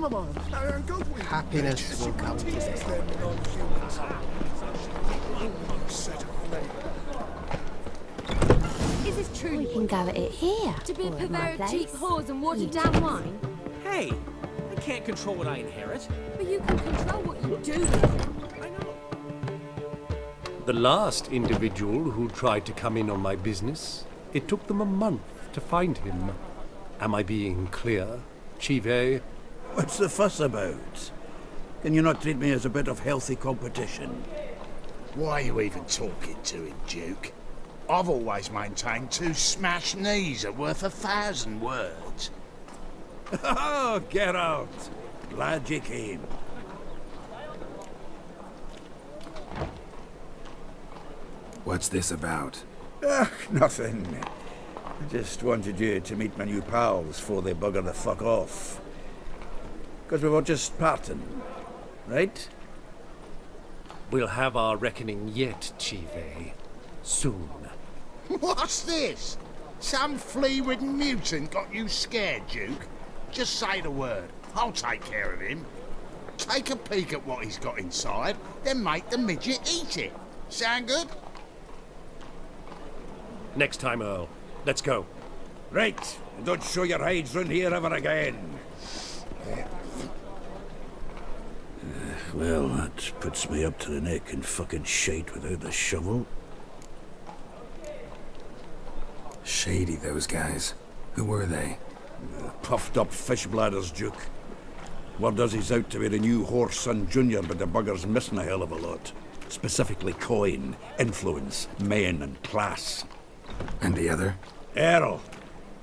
Happiness will come to this. Is this true? We can go at it here. To be a or at my purveyor of cheap place. whores and watered down wine? Hey, I can't control what I inherit. But you can control what you do. I know. The last individual who tried to come in on my business, it took them a month to find him. Am I being clear, Chive? What's the fuss about? Can you not treat me as a bit of healthy competition? Why are you even talking to him, Duke? I've always maintained 2 smashed knees are worth 1,000 words. Oh, Geralt! Glad you came. What's this about? Nothing. I just wanted you to meet my new pals before they bugger the fuck off. Because we were just parting, right? We'll have our reckoning yet, Chive. Soon. What's this? Some flea-ridden mutant got you scared, Duke? Just say the word. I'll take care of him. Take a peek at what he's got inside, then make the midget eat it. Sound good? Next time, Earl. Let's go. Right, and don't show your hides round here ever again. Well, that puts me up to the neck in fucking shite without the shovel. Shady, those guys. Who were they? Puffed up fish bladders, Duke. Word does he's out to be the new Whoreson Jr., but the bugger's missing a hell of a lot. Specifically coin, influence, men, and class. And the other? Errol.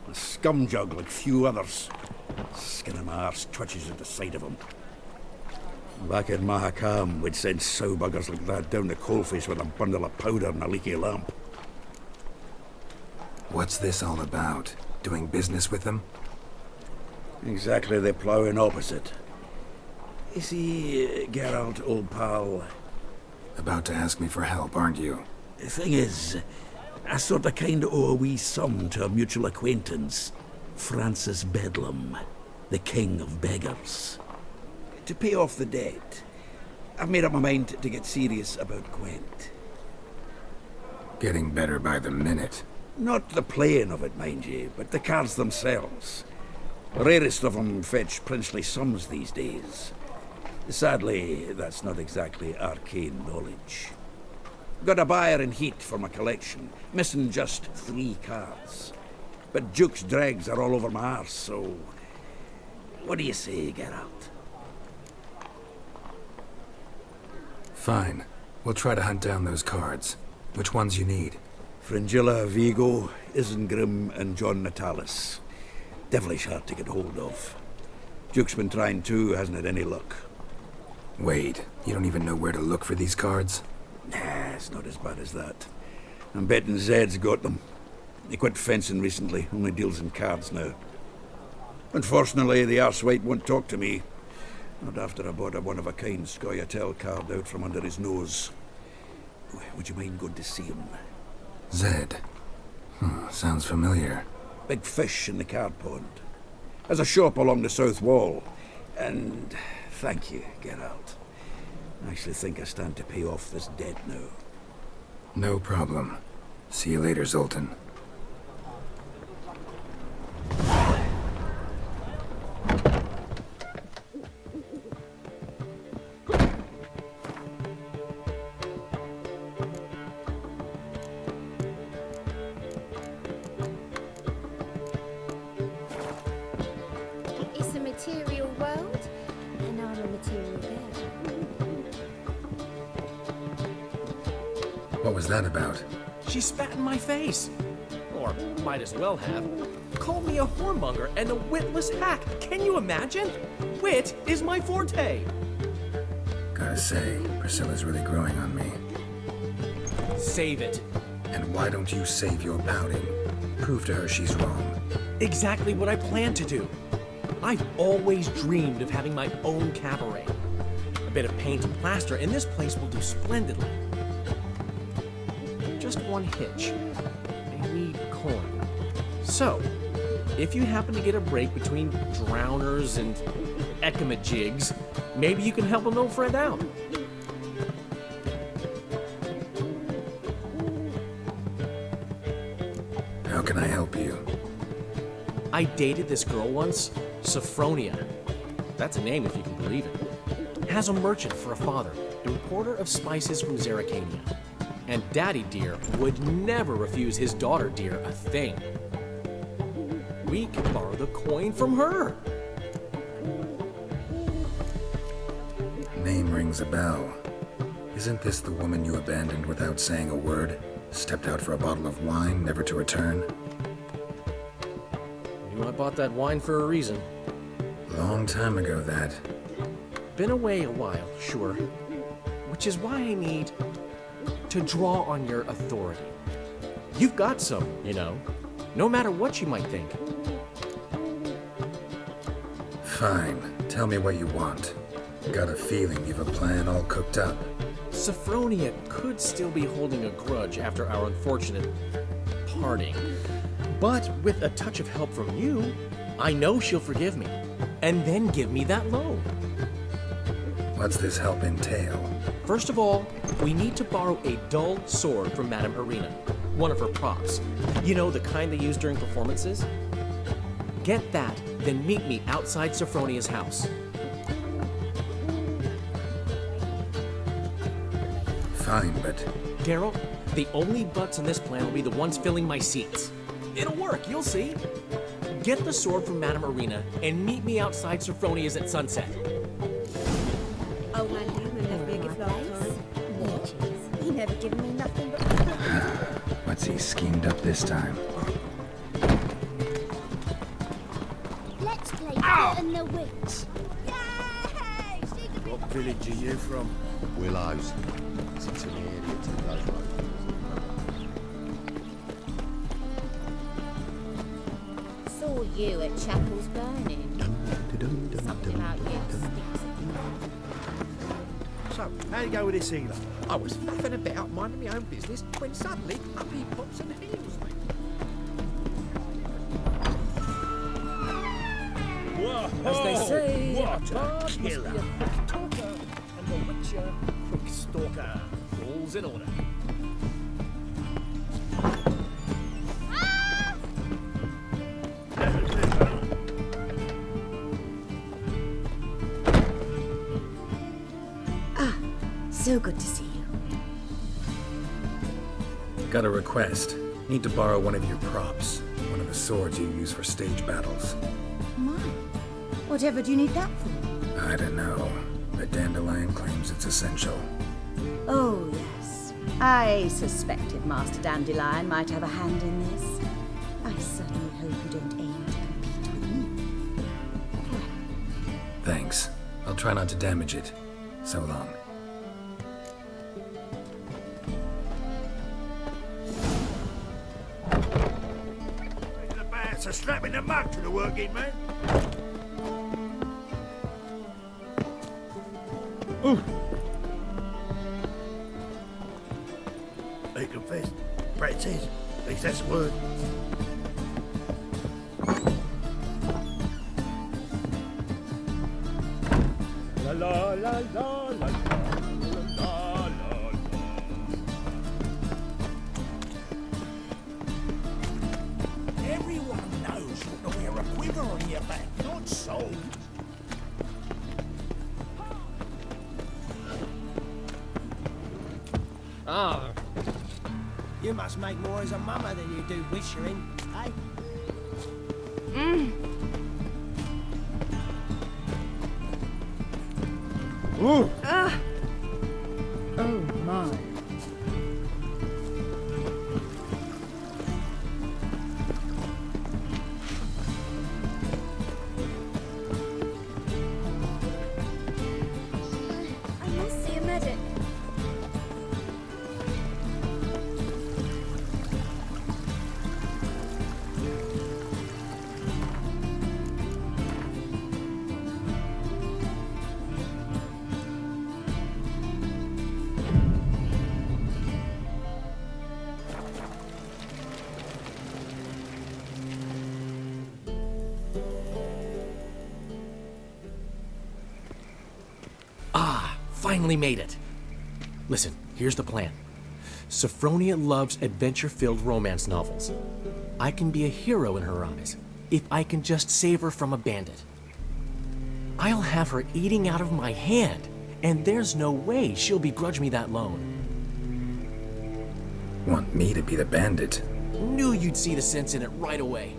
A scumjug like few others. Skin of my arse twitches at the sight of him. Back in Mahakam, we'd send sow buggers like that down the coalface with a bundle of powder and a leaky lamp. What's this all about? Doing business with them? Exactly the ploughing opposite. You see, Geralt, old pal, About to ask me for help, aren't you? the thing is, I sort of kind of owe a wee sum to a mutual acquaintance, Francis Bedlam, the king of beggars. To pay off the debt, I've made up my mind to get serious about Gwent. Getting better by the minute. Not the playing of it, mind you, but the cards themselves. The rarest of them fetch princely sums these days. Sadly, that's not exactly arcane knowledge. Got a buyer in heat for my collection, missing just 3 cards. But Duke's dregs are all over my arse, so... What do you say, Geralt? Fine. We'll try to hunt down those cards. Which ones you need? Fringilla, Vigo, Isengrim, and John Natalis. Devilish hard to get hold of. Duke's been trying too, hasn't had any luck. Wait, you don't even know where to look for these cards? Nah, it's not as bad as that. I'm betting Zed's got them. He quit fencing recently, only deals in cards now. Unfortunately, the arsewite won't talk to me. Not after I bought a one-of-a-kind Scoia'tael card out from under his nose. Would you mind going to see him? Zed. Sounds familiar. Big fish in the card pond. Has a shop along the south wall. And thank you, Geralt. I actually think I stand to pay off this debt now. No problem. See you later, Zoltan. It's a material world, and I'm a material bear. What was that about? She spat in my face. Or might as well have. Called me a whoremonger and a witless hack. Can you imagine? Wit is my forte. Gotta say, Priscilla's really growing on me. Save it. And why don't you save your pouting? Prove to her she's wrong. Exactly what I plan to do. I've always dreamed of having my own cabaret. A bit of paint and plaster, and this place will do splendidly. Just one hitch. I need coin. So, if you happen to get a break between drowners and ecamajigs. Maybe you can help an old friend out. How can I help you? I dated this girl once, Sophronia. That's a name if you can believe it. Has a merchant for a father, importer of spices from Zerrikania. And Daddy Dear would never refuse his daughter Dear a thing. We can borrow the coin from her. Name rings a bell. Isn't this the woman you abandoned without saying a word? Stepped out for a bottle of wine, never to return? You know, I bought that wine for a reason. Long time ago, that. Been away a while, sure. Which is why I need to draw on your authority. You've got some, you know, no matter what you might think. Fine. Tell me what you want. Got a feeling you've a plan all cooked up. Sophronia could still be holding a grudge after our unfortunate parting. But with a touch of help from you, I know she'll forgive me. And then give me that loan. What's this help entail? First of all, we need to borrow a dull sword from Madame Irina, one of her props. You know, the kind they use during performances? Get that, then meet me outside Sophronia's house. Fine, but Daryl, the only butts in this plan will be the ones filling my seats. It'll work, you'll see. Get the sword from Madame Irina and meet me outside Sophronia's at sunset. Old man Newman left me a gift last time. Yeah, cheese. He never given me nothing but... what's he schemed up this time? Let's play Bert and the Witch. Yay! What village are you from? Willows. It's an area to those Saw you at Chapel's Burning. Something about you sticks. So, how you go with this healer? I was faffing about, minding my own business, when suddenly up he pops and heals me. Whoa! As they say, what a a killer! talker, and the Witcher, quick stalker. All's in order. So good to see you. Got a request. Need to borrow one of your props. One of the swords you use for stage battles. My, whatever do you need that for? I don't know, but Dandelion claims it's essential. Oh, yes. I suspected Master Dandelion might have a hand in this. I certainly hope you don't aim to compete with me. Thanks. I'll try not to damage it. So long. So strapping the mug to the working man. Ooh. They confess. Brett says. At least that's the word. La la la la la la la la. Everyone knows you to wear a quiver on your back, not so. Ah, You must make more as a mama than you do wishing, eh? Ooh. Oh, my. I must see a medic. finally made it. Listen, here's the plan. Sophronia loves adventure-filled romance novels. I can be a hero in her eyes if I can just save her from a bandit. I'll have her eating out of my hand, and there's no way she'll begrudge me that loan. Want me to be the bandit? Knew you'd see the sense in it right away.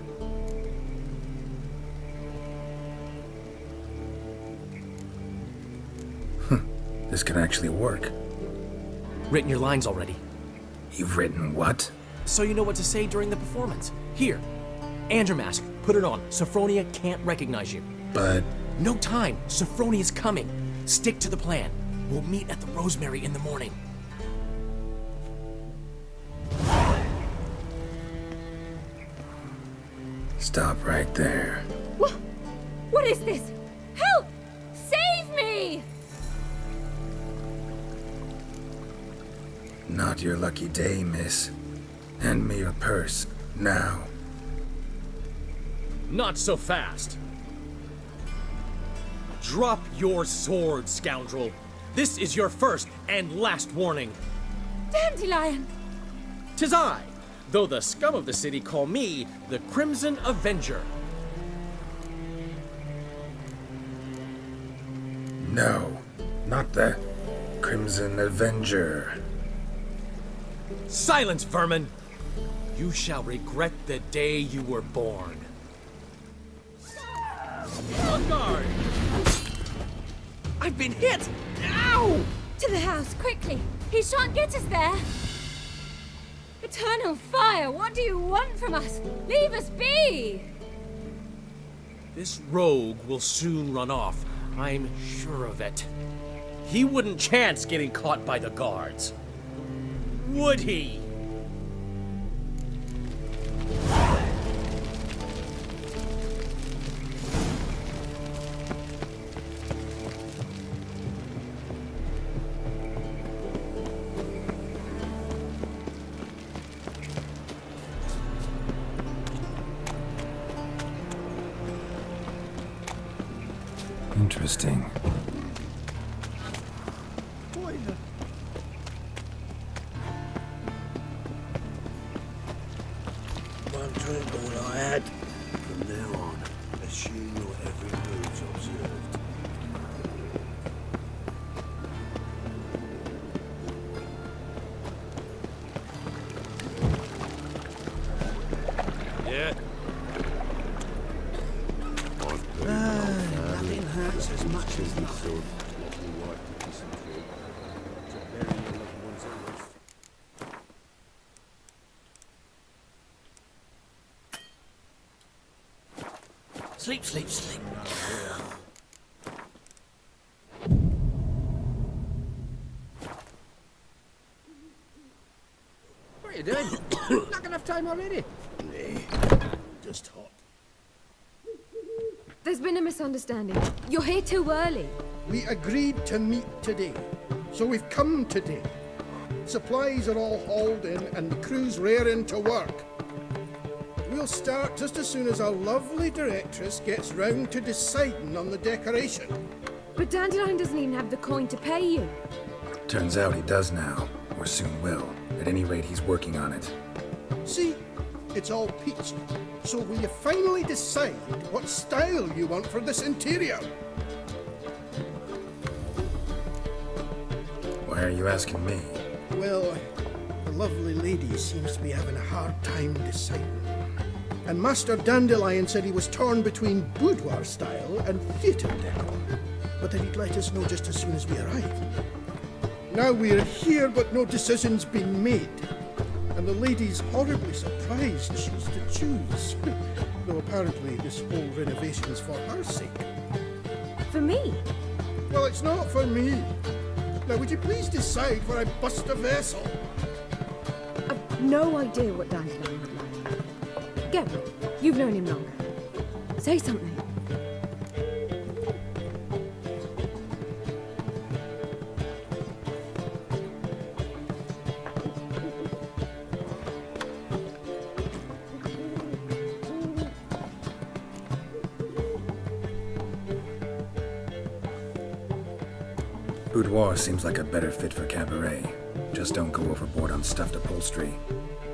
This could actually work. Written your lines already. You've written what? So you know what to say during the performance. Here, Andrew mask, put it on. Sophronia can't recognize you. But... No time. Sophronia's coming. Stick to the plan. We'll meet at the Rosemary in the morning. Stop right there. What is this? Help! Save me! Not your lucky day, miss. Hand me your purse, now. Not so fast. Drop your sword, scoundrel. This is your first and last warning. Dandelion! 'Tis I, though the scum of the city call me the Crimson Avenger. No, not the Crimson Avenger. Silence, vermin! You shall regret the day you were born. On guard! I've been hit! Ow! To the house, quickly! He shan't get us there! Eternal fire, what do you want from us? Leave us be! This rogue will soon run off. I'm sure of it. He wouldn't chance getting caught by the guards. Would he? Interesting. One drink all I had. From now on, assume your every move's observed. Yeah. Nothing hurts as much as nothing. Sleep, sleep, sleep. What are you doing? Not enough time already. Just hot. There's been a misunderstanding. You're here too early. We agreed to meet today, so we've come today. Supplies are all hauled in and the crew's raring to work. We'll start just as soon as our lovely directress gets round to deciding on the decoration. But Dandelion doesn't even have the coin to pay you. Turns out he does now, or soon will. At any rate, he's working on it. See, it's all peachy. So will you finally decide what style you want for this interior? Why are you asking me? Well, the lovely lady seems to be having a hard time deciding. And Master Dandelion said he was torn between boudoir style and theatre decor, but that he'd let us know just as soon as we arrived. Now we're here, but no decision's been made. And the lady's horribly surprised she's to choose. Though apparently this whole renovation's for her sake. For me? Well, it's not for me. Now, would you please decide where I bust a vessel? I've no idea what Dandelion would like. Go. You've known him longer. Say something. Boudoir seems like a better fit for cabaret. Just don't go overboard on stuffed upholstery.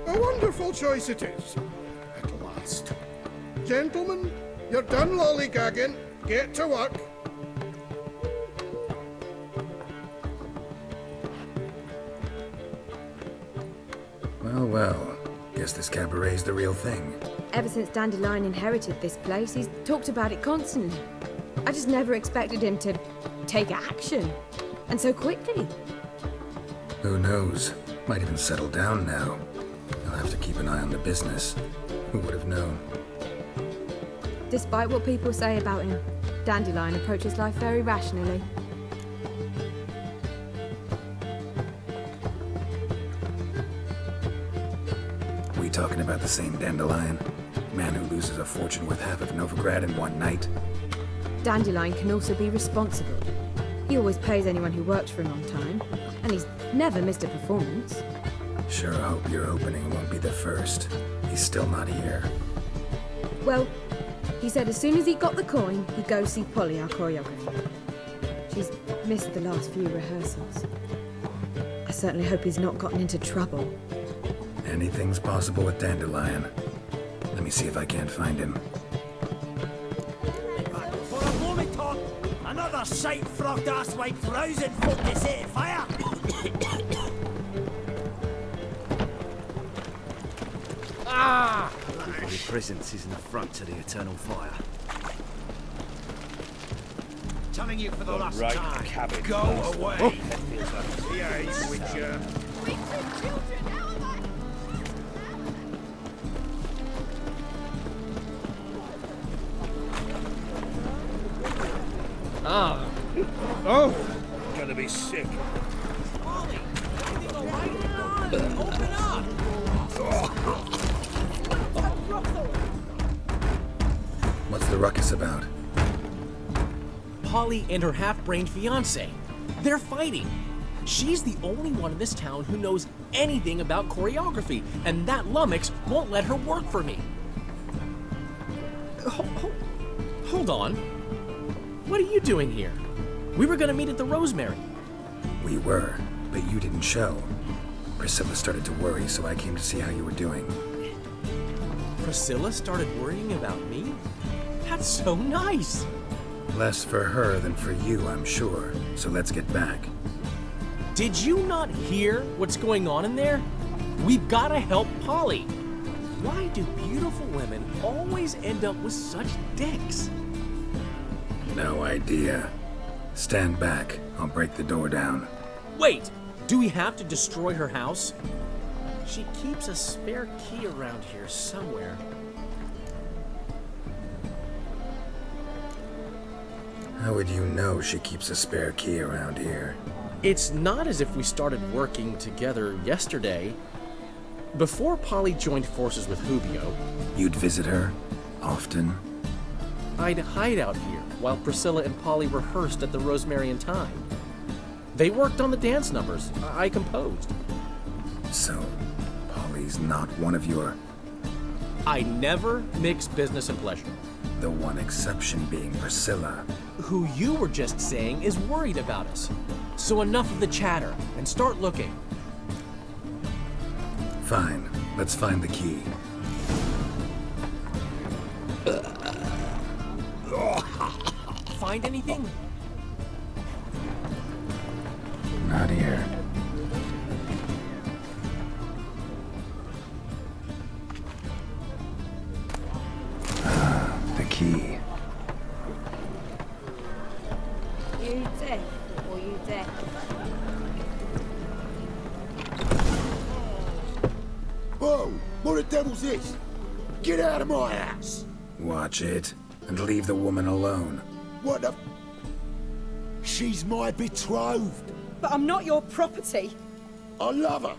A wonderful choice it is. At last. Gentlemen, you're done lollygagging. Get to work. Well, well. Guess this cabaret's the real thing. Ever since Dandelion inherited this place, he's talked about it constantly. I just never expected him to take action. And so quickly. Who knows? Might even settle down now. I'll have to keep an eye on the business. Who would have known? Despite what people say about him, Dandelion approaches life very rationally. We talking about the same Dandelion? Man who loses a fortune worth half of Novigrad in one night? Dandelion can also be responsible. He always pays anyone who works for him on time, and he's never missed a performance. Sure hope your opening won't be the first. He's still not here. Well, he said as soon as he got the coin, he'd go see Polly, our choreographer. She's missed the last few rehearsals. I certainly hope he's not gotten into trouble. Anything's possible with Dandelion. Let me see if I can't find him. For a moment, Tom, another sight-frogged asswipe rousing folk to set fire. Ah! Everybody's presence is an affront to the eternal fire. Telling you for the last time. Cabbage. Go away. Yeah, Witcher. Ah. Oh, gonna be sick. Molly, everything all right? Open up. What's the ruckus about? Polly and her half-brained fiancé. They're fighting. She's the only one in this town who knows anything about choreography, and that lummox won't let her work for me. Hold on. What are you doing here? We were gonna meet at the Rosemary. We were, but you didn't show. Priscilla started to worry, so I came to see how you were doing. Priscilla started worrying about me? That's so nice. Less for her than for you, I'm sure. So let's get back. Did you not hear what's going on in there? We've gotta help Polly. Why do beautiful women always end up with such dicks? No idea. Stand back. I'll break the door down. Wait! Do we have to destroy her house? She keeps a spare key around here somewhere. How would you know she keeps a spare key around here? It's not as if we started working together yesterday. Before Polly joined forces with Hubio, You'd visit her? Often? I'd hide out here while Priscilla and Polly rehearsed at the Rosemary and Thyme. They worked on the dance numbers. I composed. So, Polly's not one of your... I never mix business and pleasure. The one exception being Priscilla. Who you were just saying is worried about us. So enough of the chatter and start looking. Fine. Let's find the key. Find anything? Not here. The key. You deaf or you deaf? Whoa! What the devil's this? Get out of my house! Watch it, and leave the woman alone. What the... She's my betrothed. But I'm not your property. I love her.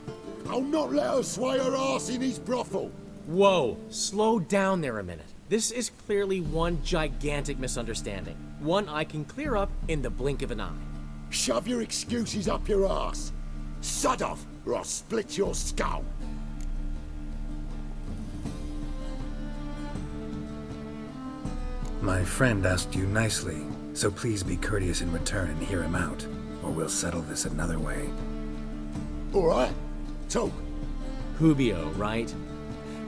I'll not let her sway her ass in his brothel. Whoa, slow down there a minute. This is clearly one gigantic misunderstanding. One I can clear up in the blink of an eye. Shove your excuses up your ass. Sod off, or I'll split your skull. My friend asked you nicely, so please be courteous in return and hear him out. or we'll settle this another way. All right, talk. Hubio, right?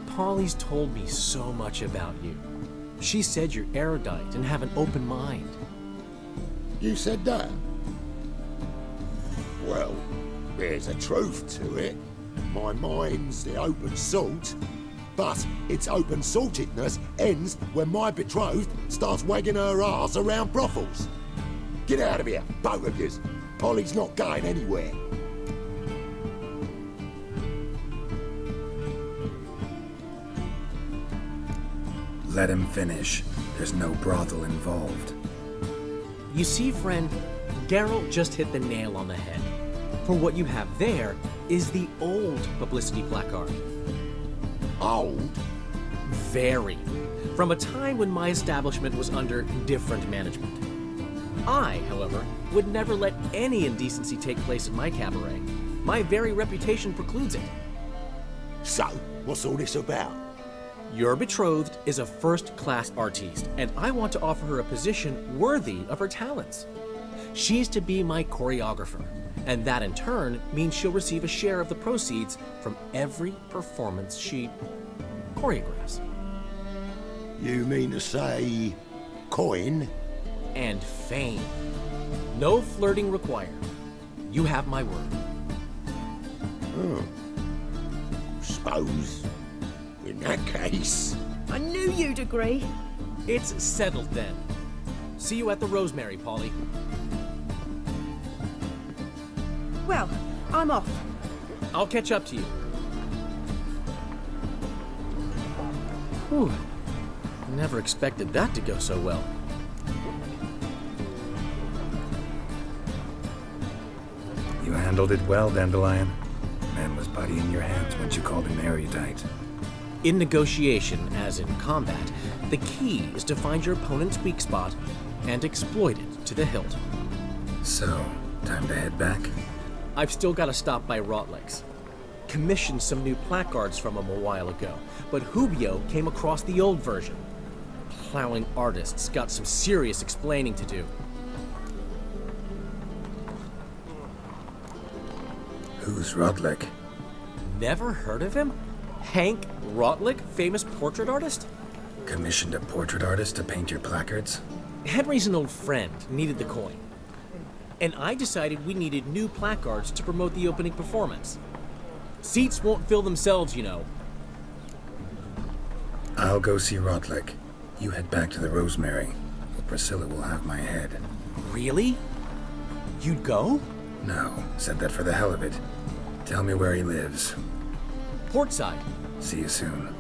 Polly's told me so much about you. She said you're erudite and have an open mind. You said that? Well, there's a truth to it. My mind's the open salt. But its open-saltedness ends when my betrothed starts wagging her arse around brothels. Get out of here, both of yous. Polly's not going anywhere. Let him finish. There's no brothel involved. You see, friend, Geralt just hit the nail on the head. For what you have there is the old publicity placard. Old? Very. From a time when my establishment was under different management. I, however, would never let any indecency take place at my cabaret. My very reputation precludes it. So, what's all this about? Your betrothed is a first-class artiste, and I want to offer her a position worthy of her talents. She's to be my choreographer, and that in turn means she'll receive a share of the proceeds from every performance she choreographs. You mean to say... coin? And fame. No flirting required. You have my word. Suppose... in that case... I knew you'd agree. It's settled then. See you at the Rosemary, Polly. Well, I'm off. I'll catch up to you. Whew. Never expected that to go so well. You handled it well, Dandelion. Man was body in your hands once you called him erudite. In negotiation, as in combat, the key is to find your opponent's weak spot and exploit it to the hilt. So, time to head back? I've still got to stop by Rotlick's. Commissioned some new placards from him a while ago, but Hubio came across the old version. Plowing artists got some serious explaining to do. Who's Rotlick? Never heard of him? Hank Rotlick, famous portrait artist? Commissioned a portrait artist to paint your placards? Henry's an old friend, needed the coin. And I decided we needed new placards to promote the opening performance. Seats won't fill themselves, you know. I'll go see Rotlick. You head back to the Rosemary. Priscilla will have my head. Really? You'd go? No, said that for the hell of it. Tell me where he lives. Portside. See you soon.